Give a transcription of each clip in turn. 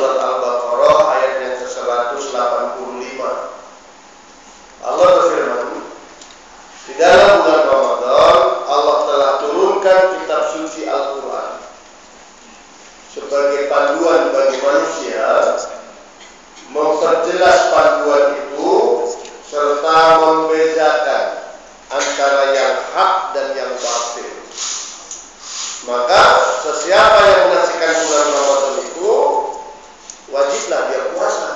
surat Al-Baqarah ayat yang ke-185. Allah berfirman, di dalam bulan Ramadan Allah telah turunkan kitab suci Al-Quran sebagai panduan bagi manusia, memperjelas panduan itu serta membedakan antara yang hak dan yang batil. Maka sesiapa yang menyaksikan bulan Ramadan itu wajiblah dia puasa.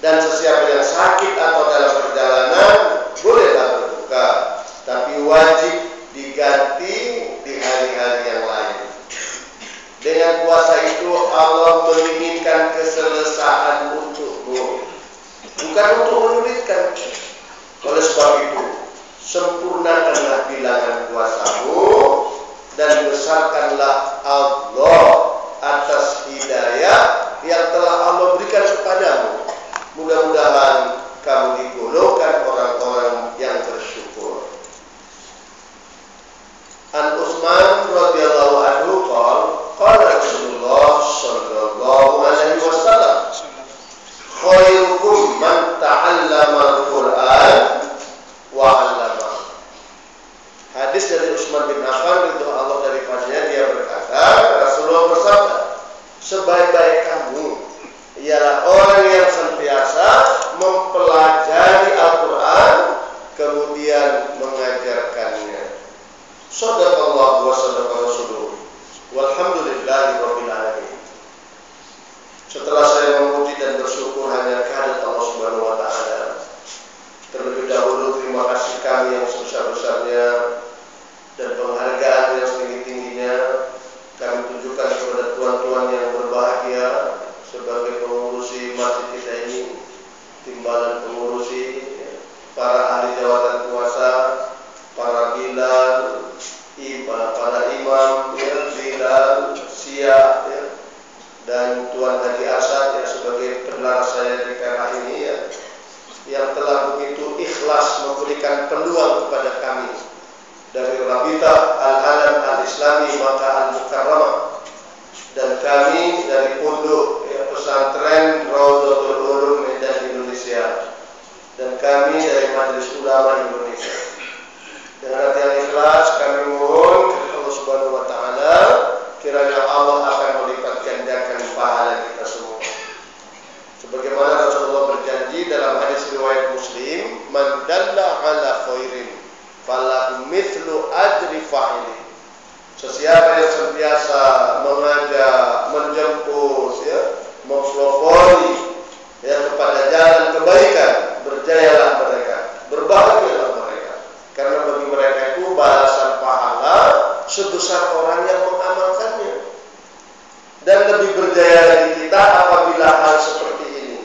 Dan sesiapa yang sakit atau dalam perjalanan bolehlah berbuka, tapi wajib diganti di hari-hari yang lain. Dengan puasa itu Allah menginginkan keselesaan untukmu, bukan untuk menyulitkan. Oleh sebab itu, sempurnakanlah bilangan puasamu dan besarkanlah Allah atas hidayah yang telah Allah berikan kepadamu. Mudah-mudahan kamu digolongkan orang-orang yang bersyukur. An Utsman radhiyallahu anhu qala Rasulullah sallallahu alaihi wasallam, khairukum man ta'allama al-Qur'an wa 'allama. Hadis dari Utsman bin Affan ridho Allah daripadanya, dia berkata, Rasulullah bersabda, sebaik-baik kamu ialah orang yang senantiasa mempelajari Al-Quran kemudian mengajarkannya. Shadaqallahu wa shadaqa rasuluh. Walhamdulillahi rabbil alamin. Setelah saya memuji dan bersyukur hanya kehadirat Allah Subhanahu wa taala, terlebih dahulu terima kasih kami yang sebesar-besarnya dan penghargaan yang setinggi-tingginya kami tunjukkan kepada tuan-tuan yang berbahagia sebagai pengurusi masjid kita ini, timbalan pengurusi, para ahli jawatan kuasa, para bilal, para imam, bilal, sia, dan Tuan Haji Asad sebagai penelar saya di Perak ini, yang telah begitu ikhlas memberikan peluang kepada kami dari Rabitah Al-Alam Al-Islami Makkah Al-Mukarramah, dan kami dari Pondok Pesantren Raudhatul Ulum Medan Indonesia, dan kami dari Majelis Ulama Indonesia. Dengan hati yang ikhlas kami mohon kepada Allah Subhanahu wa taala, kiranya Allah akan melipat gandakan pahala kita semua. Sebagaimana Rasulullah berjanji dalam hadis riwayat Muslim, man dalla ala khairin falahu mithlu ajri fa'ili. Sesiapa yang senantiasa mengajak, menjemput, mempelopori kepada jalan kebaikan, berjayalah mereka, berbahagialah mereka, karena bagi mereka itu balasan pahala sebesar orang yang mengamalkannya. Dan lebih berjaya dari kita apabila hal seperti ini,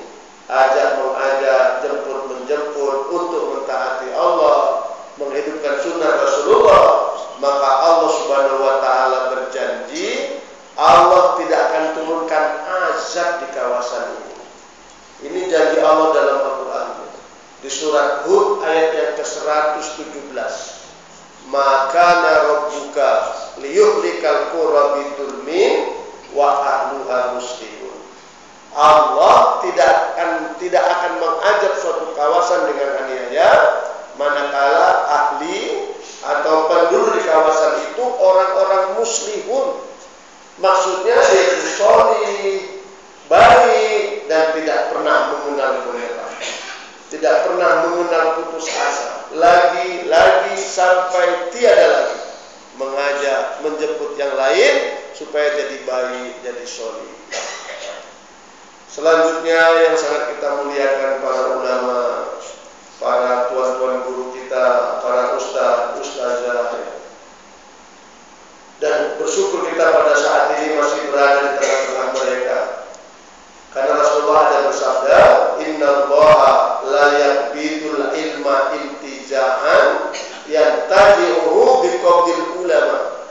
ajak mengajak, jemput menjemput untuk mentaati Allah, menghidupkan sunnah Rasulullah, maka Allah Subhanahu wa taala berjanji Allah tidak akan turunkan azab di kawasan ini. Ini janji Allah dalam Al-Quran di surat Hud ayat yang ke-117. Maka rabbuka liyuhlikal qura bidzulmin wa ahluha muslimun. Allah tidak akan mengazab suatu kawasan dengan aniaya manakala ahli atau penduduk di kawasan itu orang-orang muslihun. Maksudnya yaitu solih, baik, dan tidak pernah mengenal kebenaran, tidak pernah mengenal putus asa, lagi sampai tiada lagi mengajak, menjemput yang lain supaya jadi baik, jadi solih. Selanjutnya yang sangat kita muliakan para ulama, para tuan-tuan guru kita, para ustazah, dan bersyukur kita pada saat ini masih berada di tengah-tengah mereka, karena Rasulullah ada bersabda, innallaha la yaqbidul ilma intija'an yantaji'uhu biqabdil ulama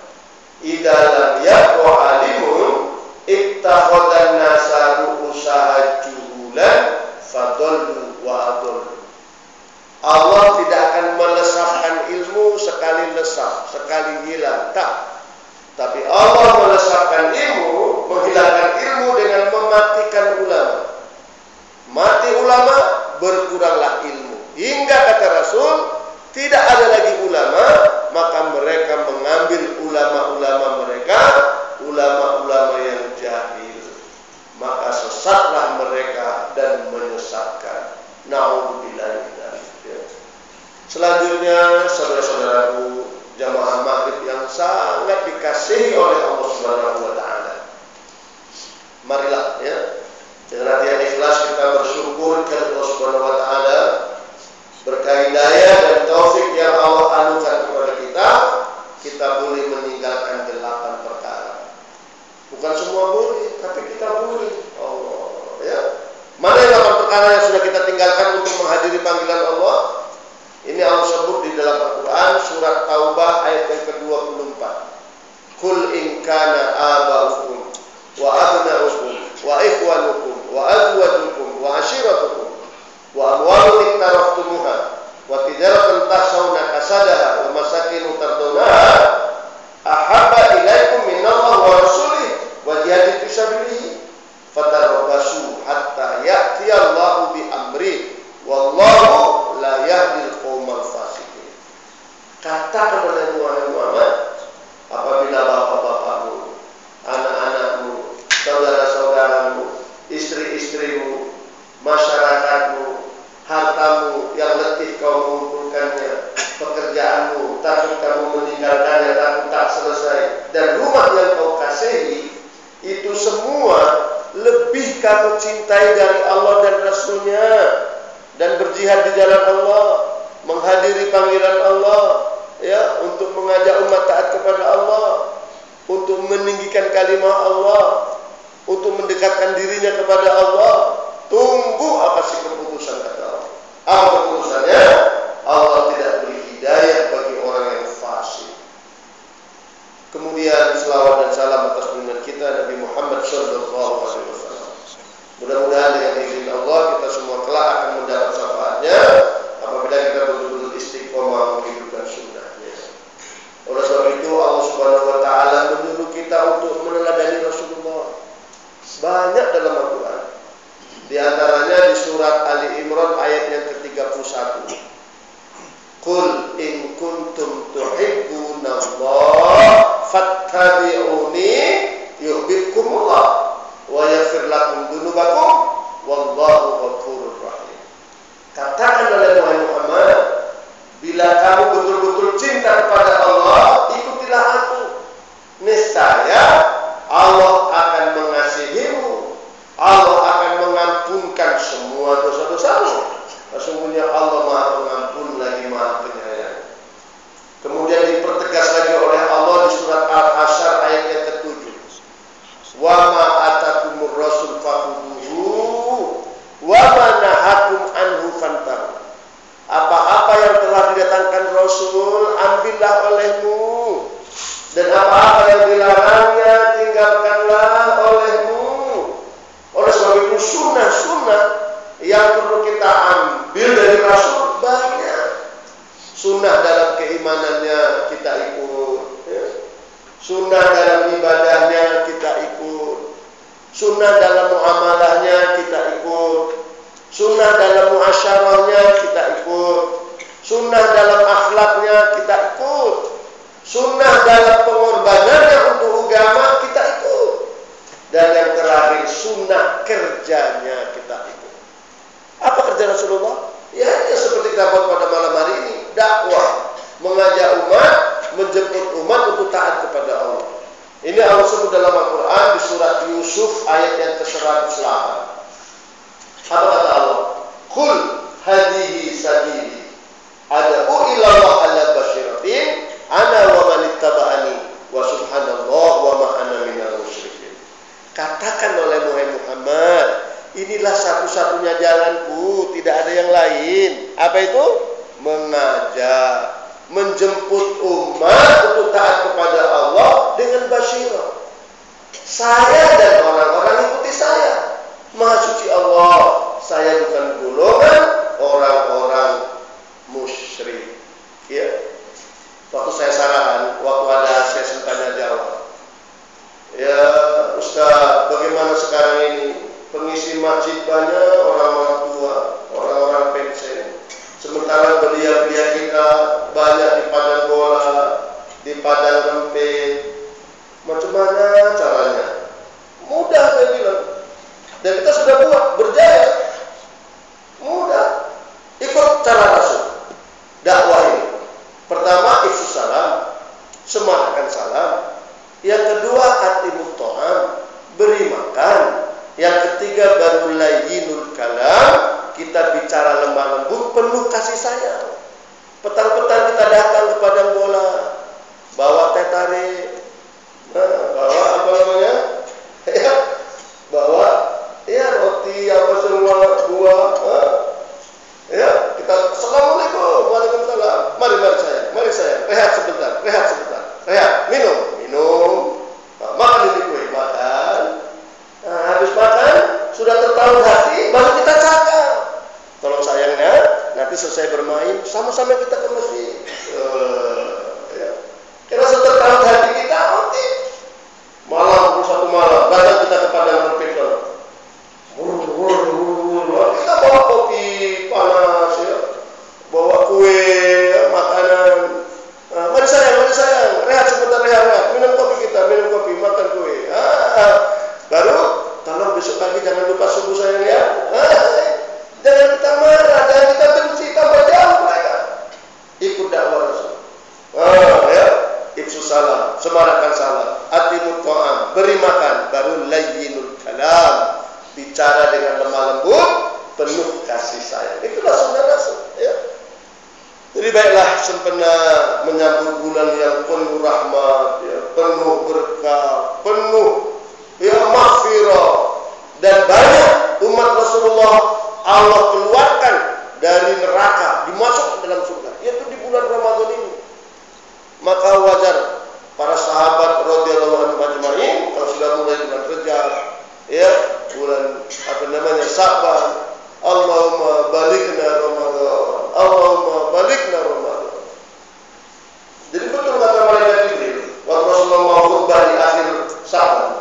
idza lam yaqwa alimun ittakhadhan nasaru usaha juhulan fadallu wa adallu. Allah tidak akan melesatkan ilmu sekali lesat, sekali hilang, tak. Tapi Allah melesatkan ilmu, menghilangkan ilmu dengan berkuranglah ilmu. Hingga kata Rasul, tidak ada lagi ulama, maka mereka mengambil ulama-ulama mereka, ulama-ulama yang jahil. Maka sesatlah mereka dan menyesatkan. Na'udzubillah min dzalik. Selanjutnya, saudara-saudaraku, jamaah maghrib yang sangat dikasihi oleh Allah Subhanahu wa taala. Marilah ya, dengan hati yang ikhlas kita bersyukur kepada Allah Subhanahu wa taala berkah hidayah dan taufik yang Allah anugerahkan kepada kita. Kita boleh meninggalkan 8 perkara. Bukan semua boleh, tapi kita boleh. Allah ya. Mana yang 8 perkara yang sudah kita tinggalkan untuk menghadiri panggilan Allah? Ini Allah sebut di dalam Al-Quran surat Taubah ayat yang ke-24. Qul in kana aba'ukum wa abna'ukum wa ikhwanukum wa azwajukum wa ashiratukum wa amwalun iktaraftumuha wa tijaratan tahsawna kasadaha wa masakinu tardawnaha ahabba ilaikum minallahi wa rasulih wa jihadin fi sabilihi fatarabbasu hatta ya'tiyallahu bi amri wallahu la yahdil qaumal fasiqin. Katakan oleh Muhammad, apabila bapak-bapakmu, anak-anakmu, saudara-saudaramu, istri-istrimu, masyarakatmu, hartamu yang letih kau mengumpulkannya, pekerjaanmu takut kamu meninggalkannya, takut tak selesai, dan rumah yang kau kasihi, itu semua lebih kamu cintai dari Allah dan Rasulnya, dan berjihad di jalan Allah, menghadiri panggilan Allah, ya, untuk mengajak umat taat kepada Allah, untuk meninggikan kalimah Allah, untuk mendekatkan dirinya kepada Allah. Tunggu apa sih keputusan kata Allah? Apa keputusannya? Allah tidak beri hidayah bagi orang yang fasik. Kemudian selawat dan salam atas junjungan kita Nabi Muhammad sallallahu alaihi wasallam. Mudah-mudahan dengan izin Allah kita semua kelak akan mendapat syafaatnya apabila kita betul-betul istiqomah menghidupkan sunnahnya. Oleh sebab itu Allah Subhanahu wa taala menyuruh kita untuk meneladani Rasulullah. Banyak dalam Al-Quran. Di antaranya di surat Ali Imran ayat yang ke-31. Qul in kuntum tuhibbunallaha fattabi'uni yuhibbukumullah wa yaghfir lakum dzunubakum wallahu ghafurur rahim. Katakan oleh Muhammad, bila kamu betul-betul cinta kepada Allah, ikutilah aku. Niscaya Allah akan mengasihimu. Allah akan mengampunkan semua dosa-dosamu. Sesungguhnya Allah Maha Pengampun lagi Maha Penyayang. Kemudian dipertegas lagi oleh Allah di surat Al-Hasyr ayat yang ke-7. Wa ma atakumur rasul fakhuduhu wa ma nahakum anhu fantahu. Apa-apa yang telah didatangkan Rasul, ambillah olehmu, dan apa-apa yang dilarangnya, tinggalkanlah olehmu. Oleh sebab itu sunnah-sunnah yang perlu kita ambil dari Rasul banyak. Sunnah dalam keimanannya kita ikut, ya. Sunnah dalam ibadahnya kita ikut, sunnah dalam muamalahnya kita ikut, sunnah dalam muasyarahnya kita ikut, sunnah dalam akhlaknya kita ikut, sunnah dalam pengorbanannya untuk agama kita ikut, dan yang terakhir sunnah kerjanya kita ikut. Apa kerja Rasulullah? Ya seperti kita buat pada malam hari ini, dakwah, mengajak umat, menjemput umat untuk taat kepada Allah. Ini Allah sebut dalam Al-Quran di surat Yusuf ayat yang ke-108. Apa kata Allah? Qul hadihi sabili ad'u ila Allah ala basyiratin ana wa man ittaba'ani wa subhanallah wa ma ana minal musyrikin. Katakan oleh Muhammad, inilah satu-satunya jalanku, tidak ada yang lain. Apa itu? Mengajak, menjemput umat untuk taat kepada Allah dengan basyirah. Saya dan orang-orang ikuti saya. Maha suci Allah, saya bukan golongan orang-orang musyrik. Ya. Waktu saya saran, waktu ada sesi tanya jawab. Ya, Ustaz, bagaimana sekarang ini? Pengisi masjid banyak orang-orang tua, orang-orang layyinul kalam, kita bicara lemah lembut, penuh kasih sayang. Petang-petang kita datang ke padang bola, bawa teh tarik, bawa apa namanya? Ya, bawa roti apa semua, buah. Ya, kita assalamualaikum, waalaikumsalam. Mari sayang, rehat sebentar. Minum. Makan ini kue, makan. Nah, habis makan, sudah tertaut hati, baru kita cakap. Tolong sayangnya, nanti selesai bermain, sama-sama kita ke masjid. Ya. Karena sudah tertaut hati kita, oke. Malam, satu malam, datang kita ke padang berpikir. Kita bawa kopi panas, ya. Bawa kue, ya, makanan. Mari sayang, rehat sebentar, rehat. Minum kopi, makan kue. Baru, tolong besok pagi jangan lupa subuh sayang ya. Jangan kita marah, jangan kita benci, tambah jauh mereka. Ikut dakwah Rasul. Ya, ifsus salam, semarakkan salam, atimut ta'am, beri makan, baru layyinul kalam, bicara dengan lemah lembut, penuh kasih sayang. Itulah sunnah Rasul. Ya. Jadi baiklah sempena menyambut bulan yang penuh rahmat, ya, penuh berkah, penuh maghfirah, dan banyak umat Rasulullah Allah keluarkan dari neraka, dimasukkan dalam surga, yaitu di bulan Ramadan ini. Maka wajar para sahabat radhiyallahu anhum ajma'in kalau sudah mulai bulan Rajab, ya, bulan Sa'ban, Allahumma balikna Ramadan. Jadi betul kata malaikat Jibril waktu Rasulullah mau khutbah di akhir Sa'ban,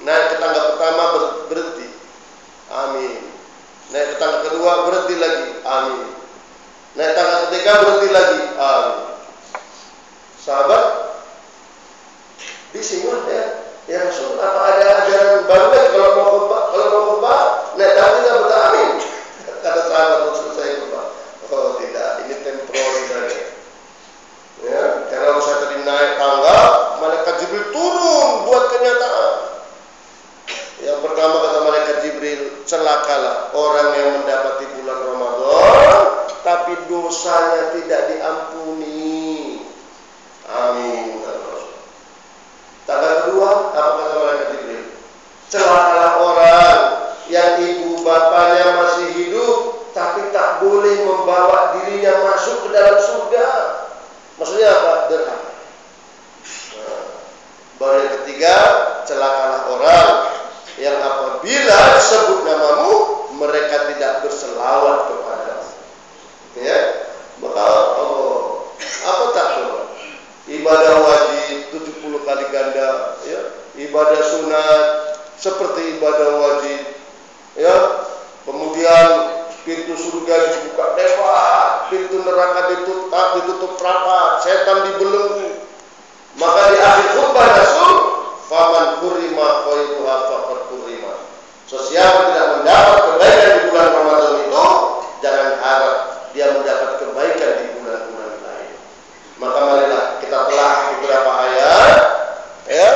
naik ke tangga pertama berhenti, amin. Naik ke tangga kedua berhenti lagi, amin. Naik tangga ketiga berhenti lagi, amin. Sahabat bising ya Rasul, apa ada ajaran baru lagi kalau mau khutbah naik tangga berhenti, amin. Kata sahabat Rasul, saya khutbah, oh tidak, ini temporary saja. Ya, karena saya tadi naik tangga, malaikat Jibril turun buat kenyataan. Yang pertama kata malaikat Jibril, celakalah orang yang mendapati bulan Ramadan tapi dosanya tidak diampuni. Amin. Tangga kedua, apa kata malaikat Jibril? Celakalah orang yang ibu bapaknya masih hidup tapi tak boleh membawa dirinya masuk ke dalam surga. Maksudnya apa? Derhaka. Baru yang ketiga, celakalah orang yang apabila disebut namamu mereka tidak berselawat kepadamu. Ya, maka Allah apa tak coba? Ibadah wajib 70 kali ganda, ya. Ibadah sunat seperti ibadah wajib, ya. Kemudian pintu surga dibuka lebar, pintu neraka ditutup rapat, setan dibelenggu. Maka di akhir khutbah Rasul, faman kurima khairuha faqad kurima. Siapa tidak mendapat kebaikan di bulan Ramadan itu, jangan harap dia mendapat kebaikan di bulan-bulan lain. Maka marilah kita telah beberapa ayat, ya,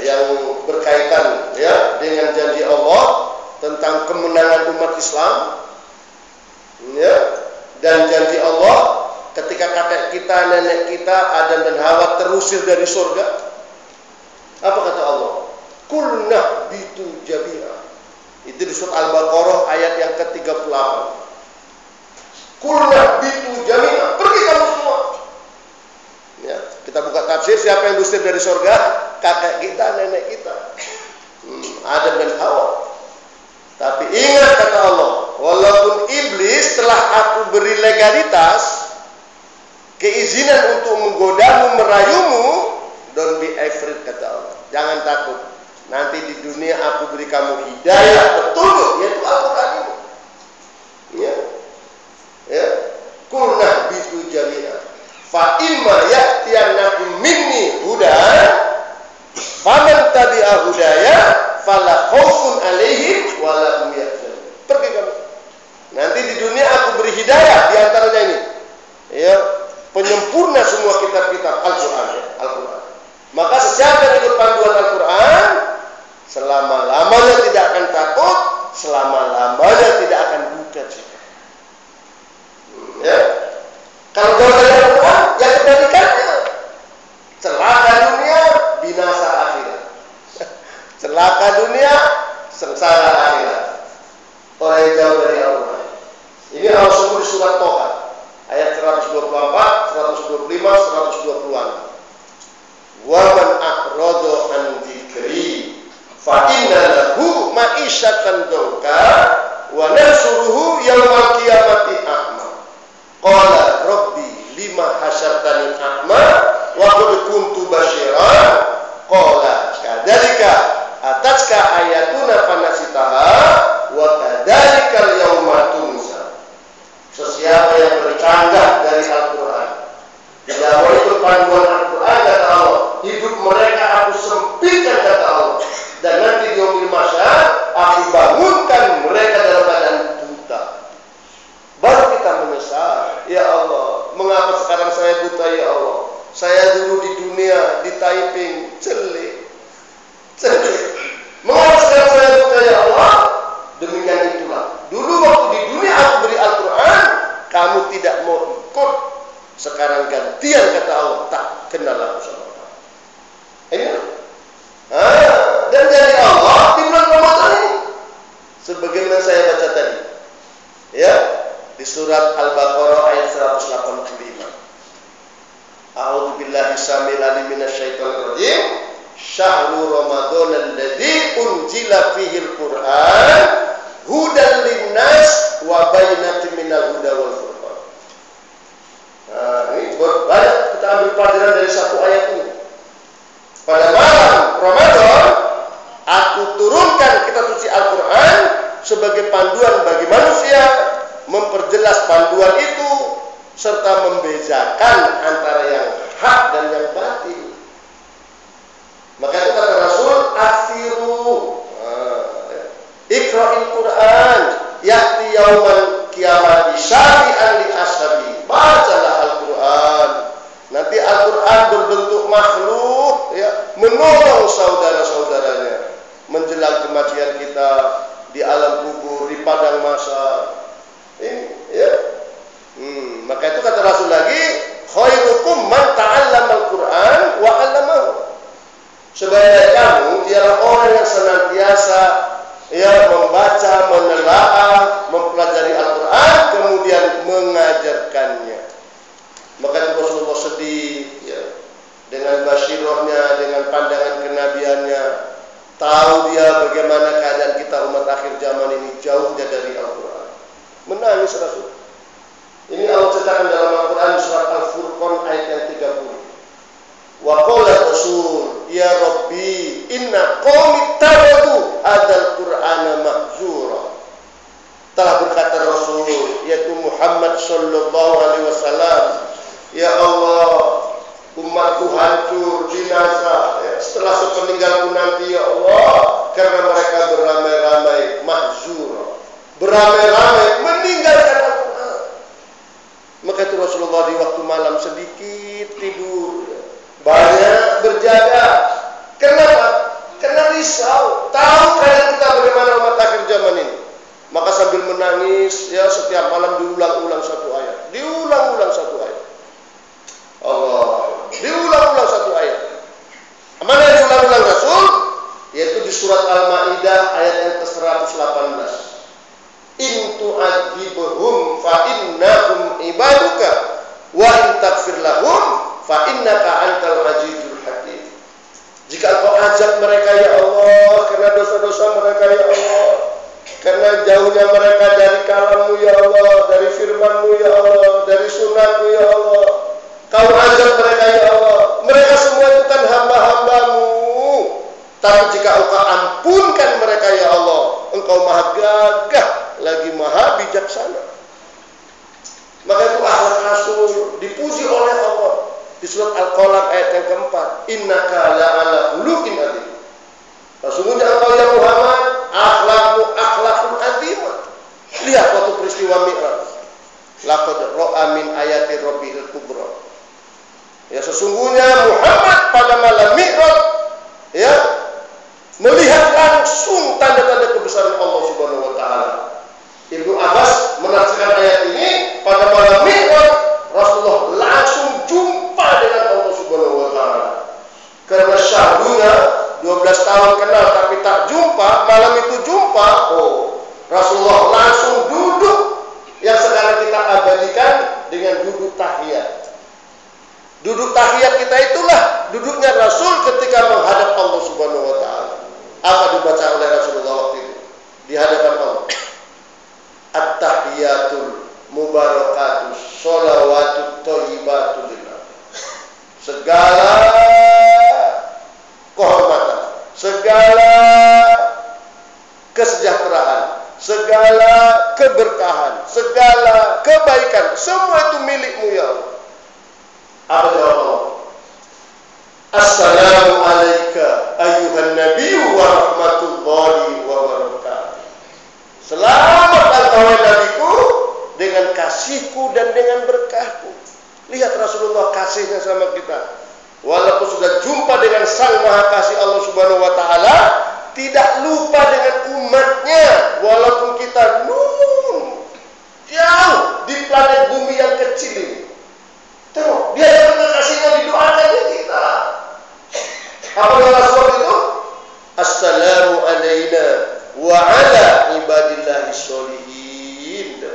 yang berkaitan, ya, dengan janji Allah tentang kemenangan umat Islam, ya, dan janji Allah ketika kakek kita, nenek kita, Adam dan Hawa terusir dari surga. Apa kata Allah? Kulnah bitu jami'a. Itu di surat Al-Baqarah ayat yang ke-38. Kulnah bitu jami'a. Pergi kamu semua. Ya, kita buka tafsir, siapa yang diusir dari surga? Kakek kita, nenek kita, Adam dan Hawa. Tapi ingat kata Allah, walaupun iblis telah aku beri legalitas, keizinan untuk menggodamu, merayumu, don't be afraid kata Allah. Jangan takut. Nanti di dunia aku beri kamu hidayah, petunjuk, yaitu Al-Quran ini. Ya. Ya. Kulnah bitu jami'ah. Fa imma ya'tiyannakum minni huda, faman tabi'a hudaya fala khaufun 'alaihim wa la hum yahzanun. Pergi kamu. Nanti di dunia aku beri hidayah, di antaranya ini. Ya, penyempurna semua kitab-kitab Al-Quran, ya, Al-Quran. Maka sesiapa yang ikut panduan Al-Quran, selama-lamanya tidak selama-lamanya tidak akan buka juga. Ya. Kalau jauh dari Al-Quran, ya kebalikannya. Celaka dunia, binasa akhirat. Celaka dunia, sengsara akhirat. Orang yang jauh dari Al-Quran. Ini Allah sebut di surat Toha, ayat 124, 125, 126. Wa man a'rada an dzikri fa inna lahu ma'isyatan dhanka wa nahsuruhu yaumal qiyamati a'ma. Qala rabbi lima hasyartani a'ma wa qad kuntu basyiran. Qala kadzalika atatka ayatuna fanasitaha wa kadzalikal yauma tunsa. Sesiapa yang bercanggah dari Al-Quran, tidak mau ikut panduan Al-Quran, kata Allah, hidup mereka aku sempitkan, kata Allah, dan nanti di yaumil mahsyar aku bangunkan mereka dalam keadaan buta. Baru kita menyesal, ya Allah, mengapa sekarang saya buta, ya Allah? Saya dulu di dunia, di Taiping, celik. Mengapa sekarang saya buta, ya Allah? Demikian itulah. Dulu waktu di dunia aku beri Al-Quran, kamu tidak mau ikut. Sekarang gantian, kata Allah, tak kenal aku sama kamu. Ini. Dan jadi Allah di bulan Ramadan ini, sebagaimana saya baca tadi, ya, di surat Al-Baqarah ayat 185. A'udzu billahi samil alim minasyaitonir rajim. Syahrul Ramadan alladzi unzila fihi al-Qur'an hudan linnas wa bayyinatin minal huda wal furqan. Ini banyak kita ambil pelajaran dari satu ayat ini. Pada malam Ramadan aku turunkan kitab suci Al-Quran sebagai panduan bagi manusia, memperjelas panduan itu serta membedakan antara yang hak dan yang batil. Maka itu kata Rasul, aksiru ikra'il Quran ya'ti yauman kiamati syafi'an li ashabi. Bacalah Al-Quran. Nanti Al-Quran berbentuk makhluk, ya, menolong saudara-saudaranya menjelang kematian kita di alam kubur, di padang mahsyar. Ini, ya. Maka itu kata Rasul lagi, khairukum man ta'allama Al-Quran wa 'allamahu. Sebaik kamu ialah orang yang senantiasa, ya, membaca, menelaah, mempelajari Al-Quran, kemudian mengajarkannya. Maka itu Rasulullah sedih, ya, dengan basyirohnya, dengan pandangan kenabiannya. Tahu dia bagaimana keadaan kita umat akhir zaman ini jauhnya dari Al-Quran. Menangis Rasul. Ini Allah ceritakan dalam Al-Quran surat Al-Furqan ayat yang 30. Wa qala Rasul, ya Rabbi, inna qaumi taradu adzal Qur'ana mahzura. Telah berkata Rasul, yaitu Muhammad sallallahu alaihi wasallam, ya Allah, umatku hancur, binasa, ya, setelah sepeninggalku nanti, ya Allah, karena mereka beramai-ramai mahzura, beramai-ramai meninggalkan Al-Quran. Maka itu Rasulullah di waktu malam sedikit tidur, banyak berjaga. Kenapa? Karena risau, tahu keadaan kita bagaimana umat akhir zaman ini. Maka sambil menangis, ya, setiap malam diulang-ulang satu ayat, diulang-ulang satu ayat. Allah, diulang-ulang satu ayat. Mana yang diulang-ulang Rasul? Yaitu di surat Al-Maidah ayat yang ke-118. In tu'adzibhum fa innahum ibaduka wa in taghfir lahum fa innaka antal azizul hakim. Jika engkau ajak mereka, ya Allah, karena dosa-dosa mereka, ya Allah, karena jauhnya mereka dari kalammu, ya Allah, dari firmanmu, ya Allah, dari sunatmu, ya Allah, kau ajak mereka, ya Allah, mereka semua itu kan hamba-hambamu. Tapi jika engkau ampunkan mereka, ya Allah, engkau maha gagah lagi maha bijaksana. Maka itu akhlak Rasul dipuji oleh Allah di surat Al-Qalam ayat yang keempat. Innaka la'ala khuluqin adzim. Sesungguhnya engkau ya Muhammad, akhlakmu akhlakun azimah. Lihat waktu peristiwa Mi'raj. Laqad ra'a min ayati rabbihil kubra. Ya, sesungguhnya Muhammad pada malam Mi'raj, ya, melihat langsung tanda-tanda kebesaran Allah Subhanahu wa taala. 12 tahun kenal tapi tak jumpa, malam itu jumpa, Rasulullah langsung duduk yang sekarang kita abadikan dengan duduk tahiyat. Duduk tahiyat kita itulah duduknya Rasul ketika menghadap Allah Subhanahu wa taala. Apa dibaca oleh Rasulullah waktu itu di hadapan Allah? At-tahiyatul mubarakatus sholawatut thayyibatul lillah. Segala kehormatan, segala kesejahteraan, segala keberkahan, segala kebaikan, semua itu milikmu ya Allah. Apa jawab Allah? Assalamu alayka ayyuhan nabiyyu wa rahmatullahi wa barakatuh. Selamat engkau nabiku dengan kasihku dan dengan berkahku. Lihat Rasulullah kasihnya sama kita. Walaupun sudah jumpa dengan Sang Maha Kasih Allah Subhanahu wa taala, tidak lupa dengan umatnya walaupun kita jauh di planet bumi yang kecil ini. Tengok, dia yang kasihnya didoakannya kita. Apa yang Rasul itu? Assalamu alayna wa ala ibadillahi sholihin.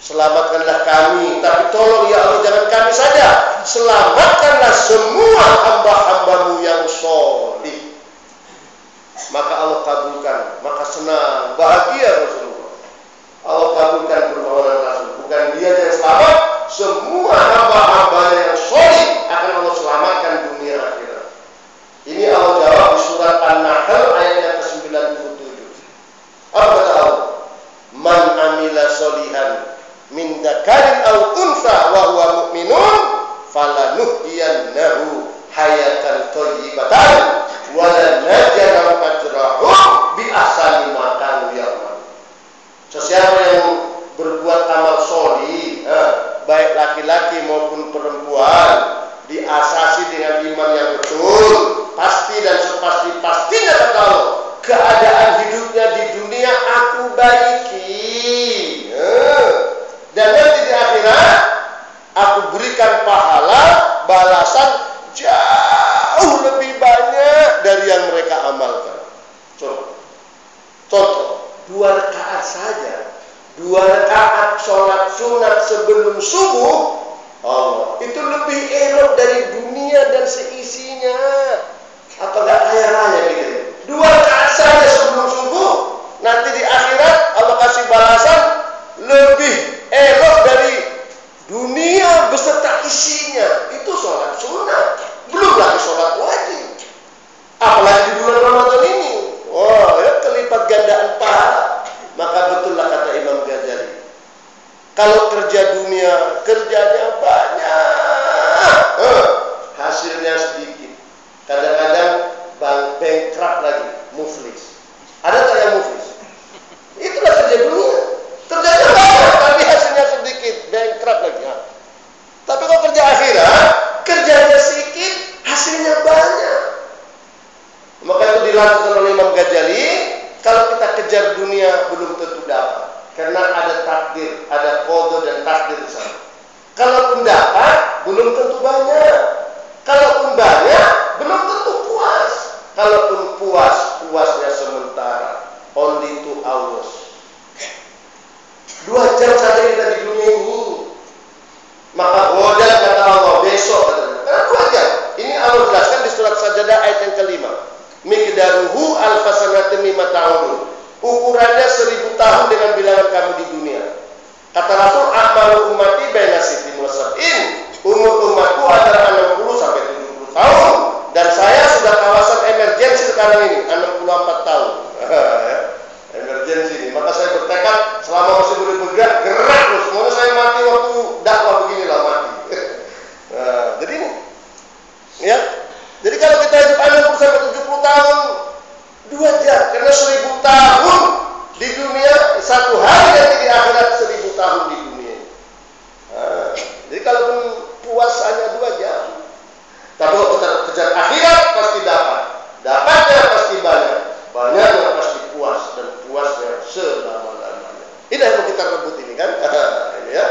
Selamatkanlah kami, tapi tolong ya Allah jangan kami saja, selamatkanlah semua hamba-hambamu yang sholih. Maka Allah kabulkan, maka senang, bahagia Rasulullah. Allah kabulkan permohonan Rasul. Bukan dia yang selamat, semua hamba-hambanya yang sholih akan Allah selamatkan dunia akhirat. Ini Allah jawab di surat An-Nahl ayat yang ke-97. Apa kata Allah? Man amila sholihan min dzakarin aw unsa wa huwa mu'minun falanuhyiyannahu hayatan thayyibatan wa lanajziyannahum ajrahum bi ahsani ma kanu ya'malun. Sesiapa yang berbuat amal sholih, baik laki-laki maupun perempuan, diasasi dengan iman yang betul, pasti dan sepasti-pastinya kata Allah, keadaan hidupnya di dunia aku baiki, dan nanti di akhirat aku berikan pahala balasan jauh lebih banyak dari yang mereka amalkan. Contoh 2 rakaat saja, 2 rakaat sholat sunat sebelum subuh, Allah itu lebih elok dari dunia dan seisinya. Apa enggak kaya raya gitu? 2 rakaat saja sebelum subuh, nanti di akhirat Allah kasih balasan lebih elok dari dunia beserta isinya. Itu sholat sunat, belum lagi sholat wajib. Apalagi di bulan Ramadan ini, wah ya kelipat gandaan pahala. Maka betullah kata Imam Ghazali, kalau kerja dunia kerjanya banyak, hasilnya sedikit. Kadang-kadang bankrupt lagi, muflis. Ada tak yang muflis? Itulah kerja dunia. Kerjanya banyak tapi hasilnya sedikit, bankrupt lagi. Tapi kalau kerja akhirat, kerjanya sedikit, hasilnya banyak. Maka itu dilanjutkan oleh Imam Ghazali, kalau kita kejar dunia belum tentu dapat. Karena ada takdir, ada qada dan takdir di sana. Kalaupun dapat, belum tentu banyak. Kalaupun banyak, belum tentu puas. Kalaupun puas, puasnya sementara. Only 2 hours. 2 jam saja kita di dunia ini. Maka godal kata Allah besok katanya. Karena 2 jam. Ini Allah jelaskan di surat Sajadah ayat yang ke-5. Miqdaruhu alfasanatin mimma ta'udun. Ukurannya 1000 tahun dengan bilangan kamu di dunia. Kata Rasul, amalu ummati baina sittin wa sab'in. Umur umatku antara 60 sampai 70 tahun. Dan saya sudah kawasan emergensi sekarang ini, 64 tahun. Emergensi ini. Maka saya bertekad selama masih boleh bergerak, gerak terus. Semoga saya mati waktu dakwah beginilah mati. Jadi ini, ya. Jadi kalau kita hidup 60 sampai 70 tahun, 2 jam, karena 1000 tahun di dunia, 1 hari nanti di akhirat 1000 tahun di dunia. Jadi kalaupun puas hanya 2 jam, tapi kalau kita kejar akhirat pasti dapat. Dapatnya pasti banyak, banyaknya pasti puas, dan puasnya selama-lamanya. Ini yang mau kita rebut ini kan? Ini ya.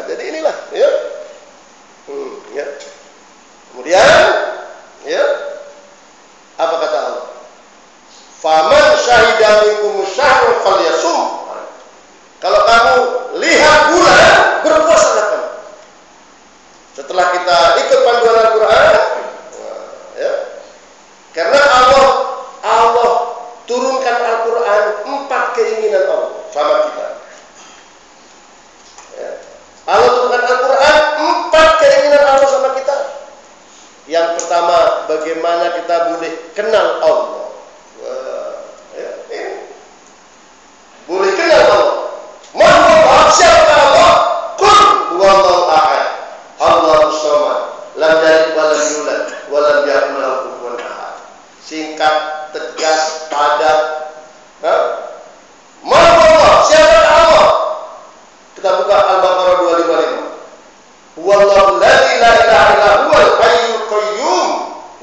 Jadi inilah, ya. Ya. Kemudian, ya. Faman syahida minkum syahra falyasum. Kalau kamu lihat bulan, berpuasalah kamu. Setelah kita ikut panduan Al-Quran, ya, karena Allah turunkan Al-Quran 4 keinginan Allah sama kita. Ya. Allah turunkan Al-Quran 4 keinginan Allah sama kita. Yang pertama, bagaimana kita boleh kenal Allah. Ya, boleh kenal Allah. Mahmud siapa Allah? Qul huwallahu ahad. Allahus samad. Lam yalid wa lam yulad wa lam yakul lahu kufuwan ahad. Singkat, tegas, padat. Mahmud siapa Allah? Kita buka Al-Baqarah 255. Huwallahu alladzi la ilaha illa huwal hayyul qayyum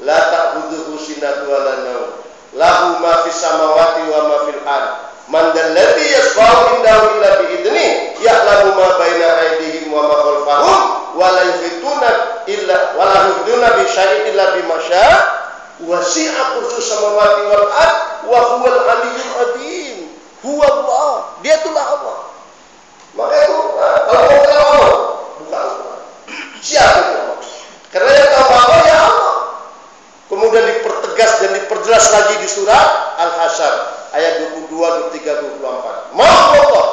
la ta'khudhuhu sinatun wa la nawm. Lahu ma fis samawati wa ma fil ardh. Man dzalladzi yashfa'u indahu illa bi idzni ya'lamu ma baina aydihim wa ma khalfahum wa la yuhituna bi syai'in illa bima syaa wasi'a kursiyyuhu samawati wal ardh wa huwal 'aliyyul 'azim. Huwa Allah, dia itulah Allah. Maka itu kalau mau kenal Allah, buka Al-Quran. Siapa itu Allah? Karena yang tahu Allah ya Allah. Kemudian dipertegas dan diperjelas lagi di surat Al-Hasyr ayat 22, 23, 24. Allah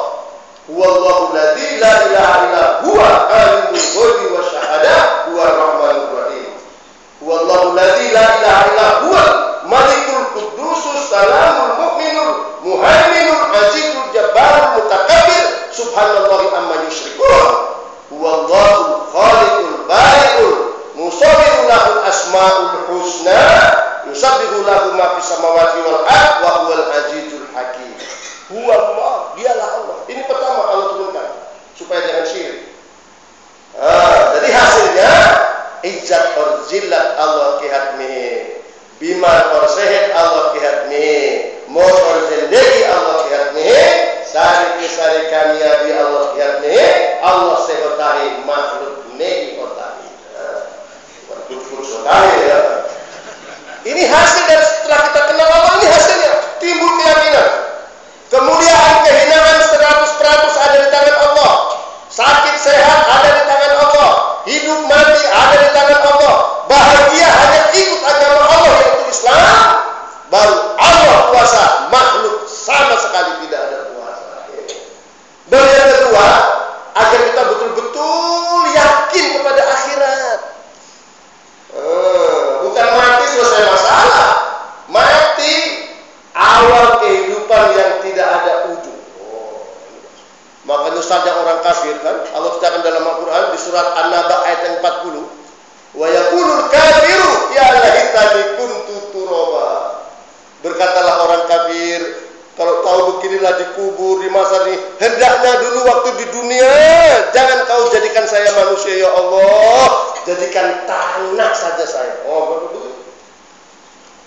huwallahu alladzi la ilaha illa huwa alimul ghaibi wasyahadah huwar rahmanur rahim. Huwallahu alladzi la ilaha illa huwa malikul qudusus salamul mu'minul muhaiminul azizul jabbarul mutakabbir subhanallahi amma yusyrikun. Huwallahu khaliqul bari'ul musawwirul lahul asmaul husna yusabbihu lahu ma fis samawati wal ardh wa huwal azizul hakim. Huwa Allah, dialah Allah. Ini pertama Allah turunkan supaya jangan syirik. Jadi hasilnya ijat orzillat Allah kihatmi bima orsehet Allah kihatmi mor orzendegi Allah kihatmi sari kania bi Allah kihatmi Allah sehotahi makhluk negi otahi. Ya. Ini hasil dari setelah kita kenal Allah, ini hasilnya timbul keyakinan. Kemuliaan, kehinaan 100% ada di tangan Allah. Sakit sehat ada di tangan Allah. Hidup mati ada di tangan Allah. Bahagia hanya ikut agama Allah yaitu Islam. Baru Allah kuasa, makhluk sama sekali tidak ada kuasa. Dan yang kedua, agar kita betul-betul yakin kepada akhirat. Bukan mati selesai masalah. Mati awal kehidupan yang tidak ada ujung. Makanya saja orang kafir kan, Allah katakan dalam Al-Quran di surat An-Naba ayat yang 40, wa yaqulul kafiru ya laitani kuntu turaba. Berkatalah orang kafir, kalau tahu beginilah dikubur di masa ini, hendaknya dulu waktu di dunia jangan kau jadikan saya manusia ya Allah, jadikan tanah saja saya. Oh betul.